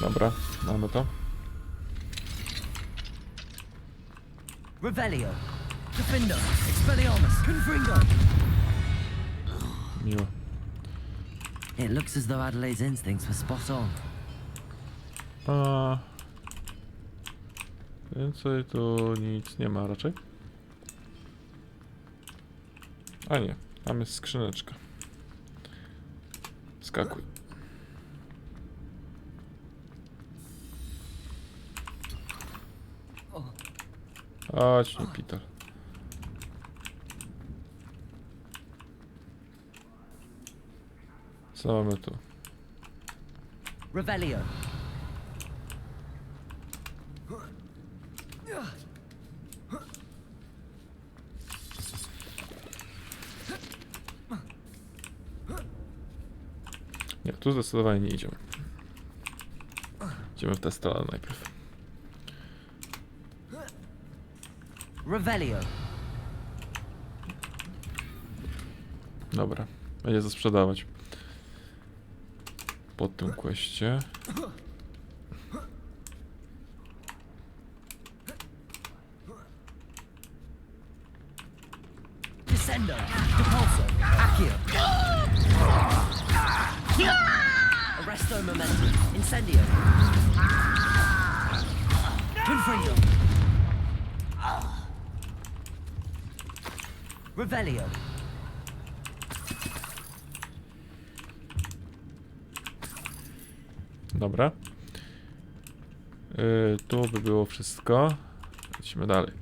Dobra, mamy to. Revelio. Defendo. Expelliarmus. Confringo. Miło. It looks as though Adelaide's instincts were spot on. A... Więcej tu nic nie ma raczej. A nie, tam jest skrzyneczka. Skakuj. Chodź, nie Peter. Co mamy tu? Revelio. Nie, tu zdecydowanie nie idziemy. Idziemy w tę stronę najpierw. Revelio. Dobra, będzie to sprzedawać. Po tym questie. Descendo. Depulso. Accio. Arresto momentum. Incendio. Confringo. Revelio. Dobra. Tu by było wszystko. Idźmy dalej.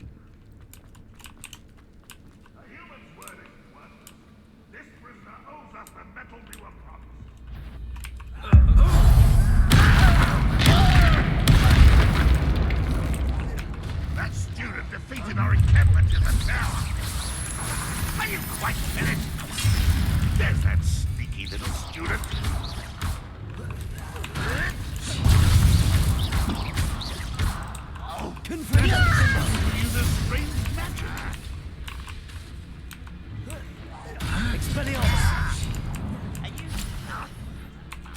That student defeated our encampment in the tower. Are you quite finished? There's that sneaky little student. Use a strange magic. Expelliarmus.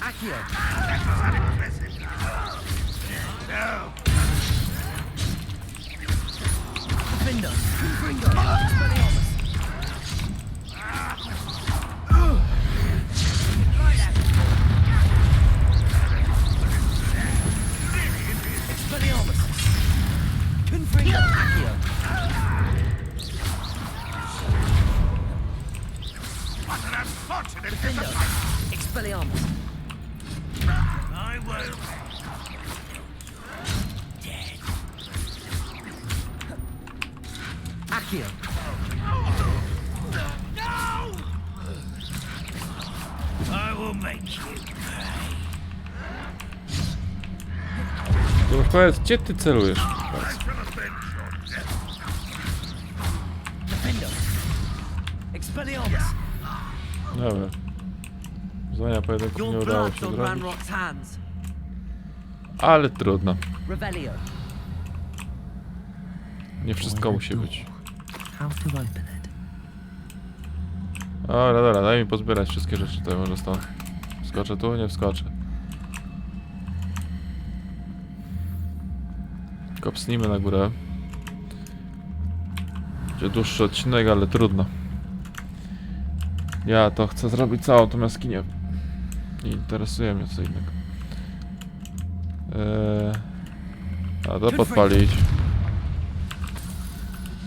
Accio. That was unimpressive. No. Defendo. Confringo. Expelliarmus. Defender! Expelliarmus! I won't. Dead. Accio! No! I will make you pay. To już powiedz, gdzie ty celujesz? I shall avenge your death. Defender! Expelliarmus! Dobra. Zadania pojedynku nie Your udało blood's się on zrobić. Ranrock's hands. Ale trudno. Revelio. Nie wszystko musi być. How to open it? Dobra, dobra, daj mi pozbierać wszystkie rzeczy tutaj może stąd. Wskoczę tu? Nie wskoczę. Kopsnijmy na górę. Będzie dłuższy odcinek, ale trudno. Ja to chcę zrobić całą tą jaskinię. Nie interesuje mnie co innego. A to podpalić.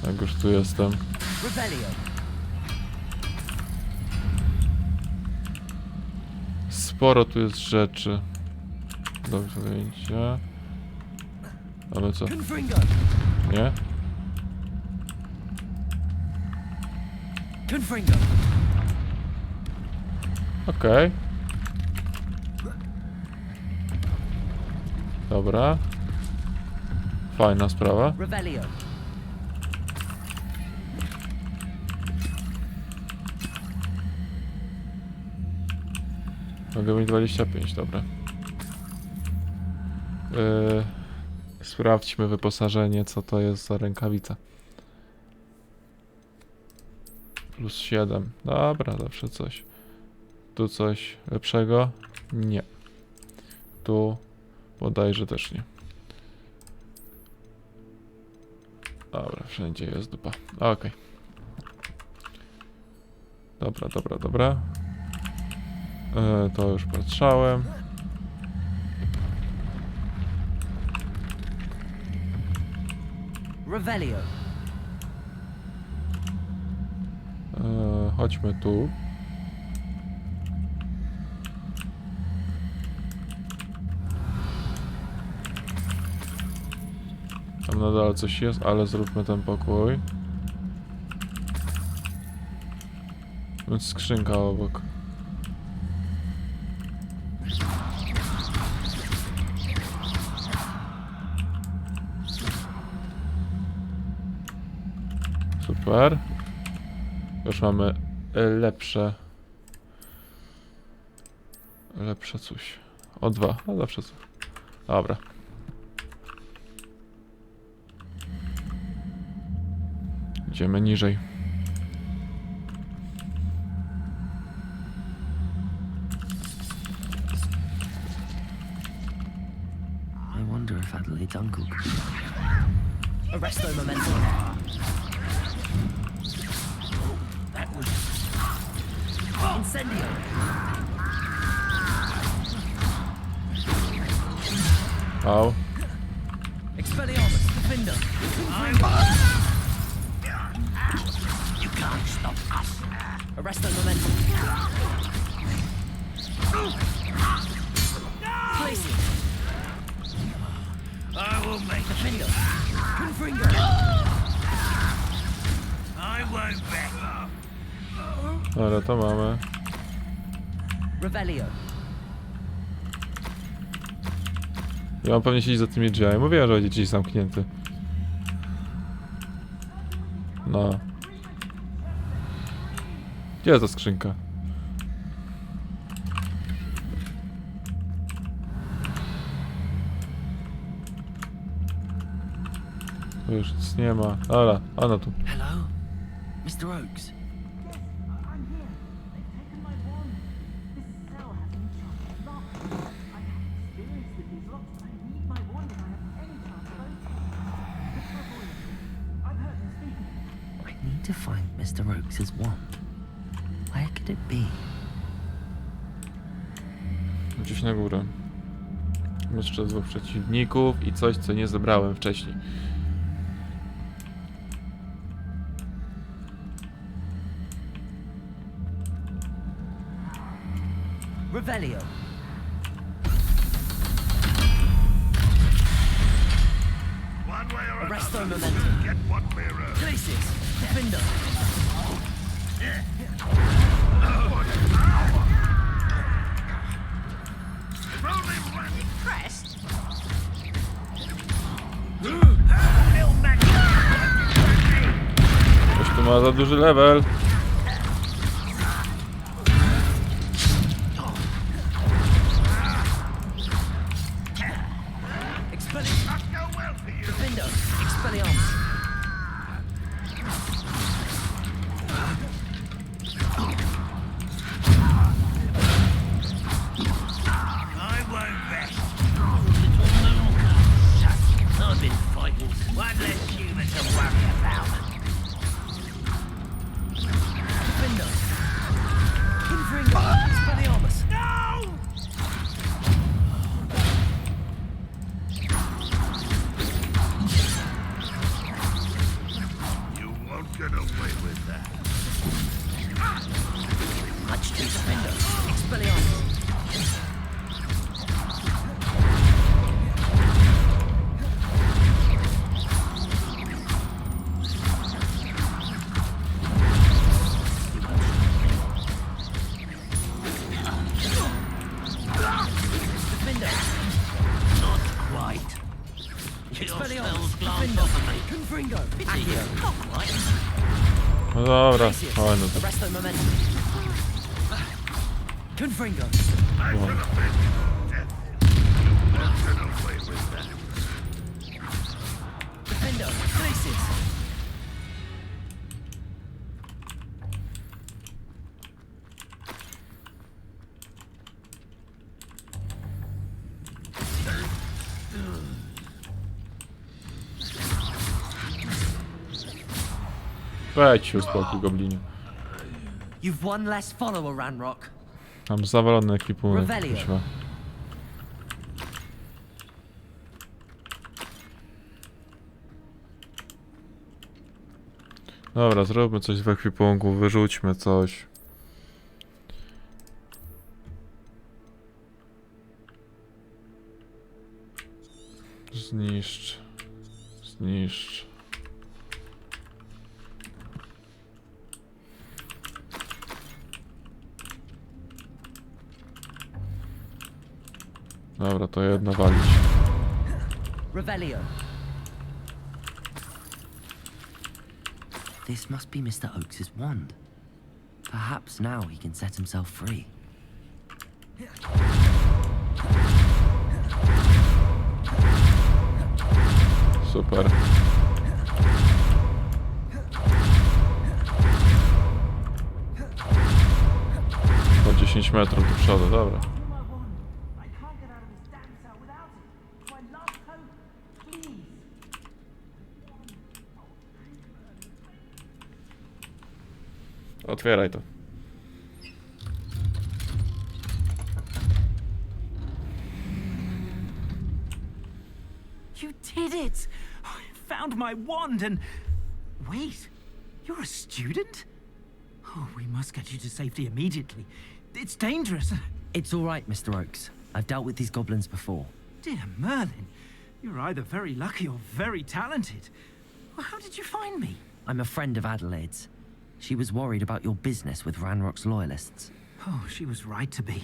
Jak już tu jestem. Sporo tu jest rzeczy. Do wzięcia. Mamy co? Nie? Okej. Dobra. Fajna sprawa. Revelio. Mogę mieć 25, dobra. Sprawdźmy wyposażenie, co to jest za rękawica. Plus 7. Dobra, zawsze coś. Tu coś lepszego? Nie. Tu bodajże też nie. Dobra, wszędzie jest dupa. Okej. Dobra, dobra, dobra. To już patrzałem. Revelio. Chodźmy tu. Tam nadal coś jest, ale zróbmy ten pokój. Więc skrzynka obok. Super. Już mamy lepsze coś. O 2, a zawsze coś. Dobra. Idziemy niżej. I wonder if Adelaide's uncle could... Arresto momentum. That was... Incendio. Au. Expelliarmus, defender. You can't stop us. Arresto momentum. Placing. I will make Defender. Confringo. I won't back up. Dobra, to mamy. Revelio. Ja mam pewnie siedzieć za tymi drzwiami. Mówiłem, że będzie gdzieś zamknięty. No. Gdzie jest ta skrzynka? Tu już nic nie ma. Dobra, ona tu. Hello? Mr. Oakes? I need to find Mr. Oakes' wand. Where could it be? Gdzieś na górę. Jeszcze 2 przeciwników i coś, co nie zebrałem wcześniej. Revelio. One way or Arresto another, momentum. get what we earn. Places. Defender. If only one Pressed? Ktoś tu ma za duży level. Defender. Expelliarmus. I won't rest. Little Milka. Shut. I've been fighting one less human to worry about. Defender. Confringo. Expelliarmus. No! you won't get away with that. Much too Defender. Expelliarmus. Defender. Not quite. Your spells glance off of me. Confringo. Accio. Not quite. No dobra, Places. fajno to. Arresto momentum. Confringo. I should have been dead. You won't get away with that. Defender. Places. Weź się uspokój, goblinie. You've one less follower, Ranrock. Mam zawalony ekwipunek. Revelio. Kuźwa. Dobra, zróbmy coś w ekwipunku, wyrzućmy coś. Zniszcz. Zniszcz. Dobra, to jedno walić. Revelio. This must be Mr. Oakes's wand. Perhaps now he can set himself free. Super. Po 10 metrów do przodu, dobra. Otwieraj to. You did it! I found my wand and... Wait, you're a student? Oh, we must get you to safety immediately. It's dangerous. It's all right, Mr. Oakes. I've dealt with these goblins before. Dear Merlin, you're either very lucky or very talented. Well, how did you find me? I'm a friend of Adelaide's. She was worried about your business with Ranrock's loyalists. Oh, she was right to be.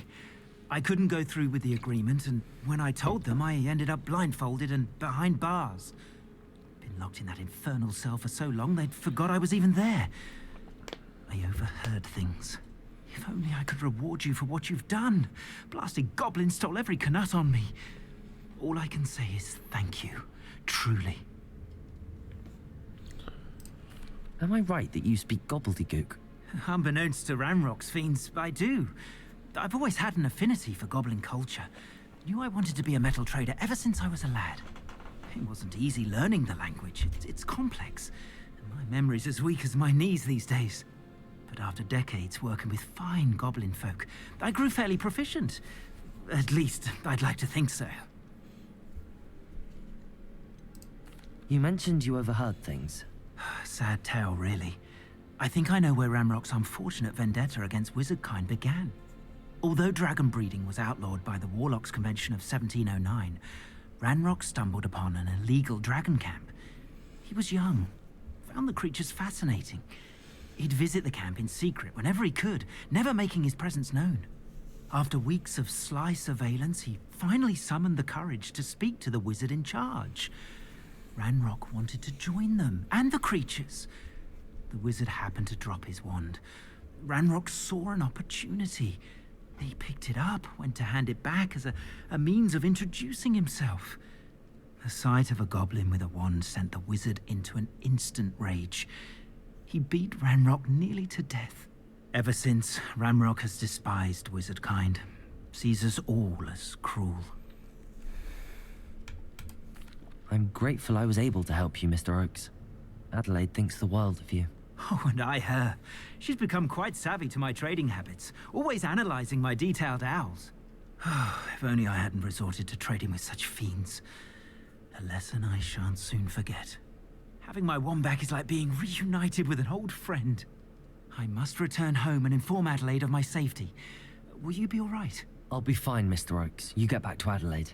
I couldn't go through with the agreement, and when I told them, I ended up blindfolded and behind bars. Been locked in that infernal cell for so long, they'd forgot I was even there. I overheard things. If only I could reward you for what you've done. Blasted goblin stole every canut on me. All I can say is thank you. Truly. Am I right that you speak gobbledygook? Unbeknownst to Ranrock's fiends, I do. I've always had an affinity for goblin culture. Knew I wanted to be a metal trader ever since I was a lad. It wasn't easy learning the language. It's complex. And my memory's as weak as my knees these days. But after decades working with fine goblin folk, I grew fairly proficient. At least, I'd like to think so. You mentioned you overheard things. Sad tale, really. I think I know where Ranrock's unfortunate vendetta against wizardkind began. Although dragon breeding was outlawed by the Warlocks Convention of 1709, Ranrock stumbled upon an illegal dragon camp. He was young, found the creatures fascinating. He'd visit the camp in secret whenever he could, never making his presence known. After weeks of sly surveillance, he finally summoned the courage to speak to the wizard in charge. Ranrock wanted to join them, and the creatures. The wizard happened to drop his wand. Ranrock saw an opportunity. He picked it up, went to hand it back as a means of introducing himself. The sight of a goblin with a wand sent the wizard into an instant rage. He beat Ranrock nearly to death. Ever since, Ranrock has despised wizard kind, sees us all as cruel. I'm grateful I was able to help you, Mr. Oakes. Adelaide thinks the world of you. Oh, and I her. She's become quite savvy to my trading habits, always analyzing my detailed owls. If only I hadn't resorted to trading with such fiends. A lesson I shan't soon forget. Having my wand back is like being reunited with an old friend. I must return home and inform Adelaide of my safety. Will you be all right? I'll be fine, Mr. Oakes. You get back to Adelaide.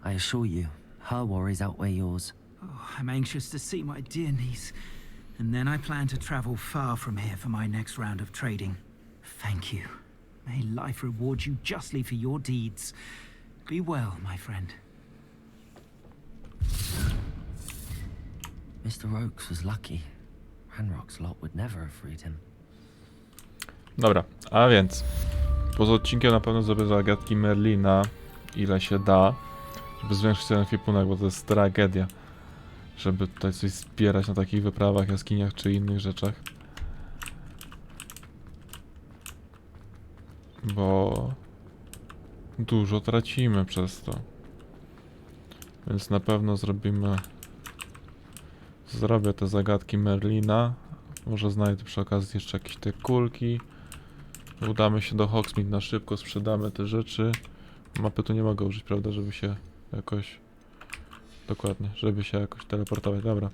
I assure you, her worries outweigh yours. Oh, I'm anxious to see my dear niece. And then I plan to travel far from here for my next round of trading. Thank you. May life reward you justly for your deeds. Be well, my friend. Mr. Oakes was lucky. Ranrock's lot would never have freed him. Dobra, a więc poza odcinkiem na pewno zrobię zagadki Merlina, ile się da, żeby zwiększyć ten ekwipunek, bo to jest tragedia, żeby tutaj coś zbierać na takich wyprawach, jaskiniach czy innych rzeczach. Bo dużo tracimy przez to. Więc na pewno zrobię te zagadki Merlina. Może znajdę przy okazji jeszcze jakieś te kulki. Udamy się do Hogsmeade na szybko, sprzedamy te rzeczy. Mapy tu nie mogę użyć, prawda, żeby się jakoś... Dokładnie, żeby się jakoś teleportować. Dobra.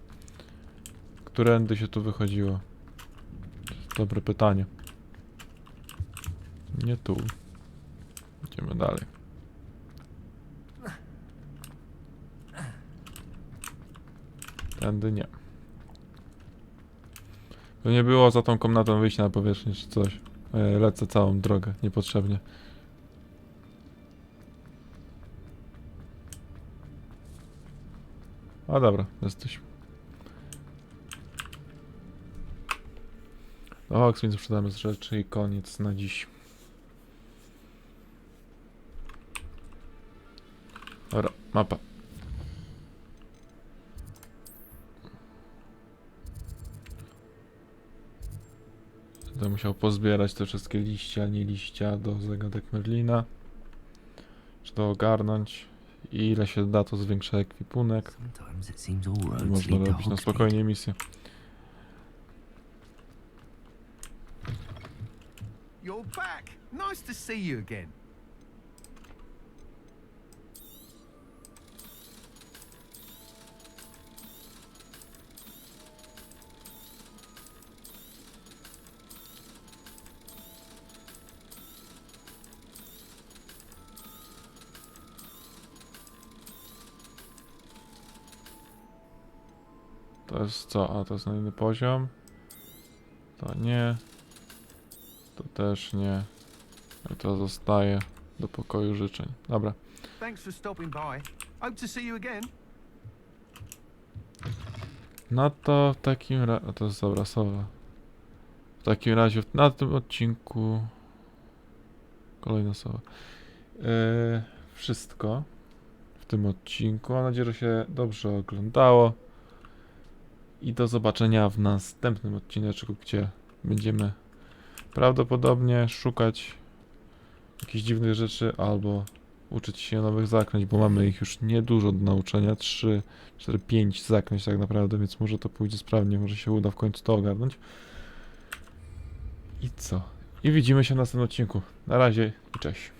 Którędy się tu wychodziło? Dobre pytanie. Nie tu. Idziemy dalej. Tędy nie. To nie było za tą komnatą wyjścia na powierzchnię czy coś. Lecę całą drogę, niepotrzebnie. A dobra, jesteśmy. Do Hogsmeade sprzedamy z rzeczy i koniec na dziś. Dobra, mapa. Będę musiał pozbierać te wszystkie liście, a nie liścia do zagadek Merlina. Czy to ogarnąć. I ile się da, to zwiększa ekwipunek. I można robić na spokojnie misję. You're back. Nice to see you again. To jest co? A to jest na inny poziom. To nie. To też nie. I to zostaje do pokoju życzeń. Dobra. Thanks for stopping by. Hope to see you again. No to w takim razie... To jest dobra sowa. W takim razie na tym odcinku... Kolejna sowa. Wszystko w tym odcinku. Mam nadzieję, że się dobrze oglądało. I do zobaczenia w następnym odcineczku, gdzie będziemy prawdopodobnie szukać jakichś dziwnych rzeczy albo uczyć się nowych zaklęć, bo mamy ich już niedużo do nauczenia. 3, 4, 5 zaklęć tak naprawdę, więc może to pójdzie sprawnie, może się uda w końcu to ogarnąć. I co? I widzimy się w następnym odcinku. Na razie i cześć.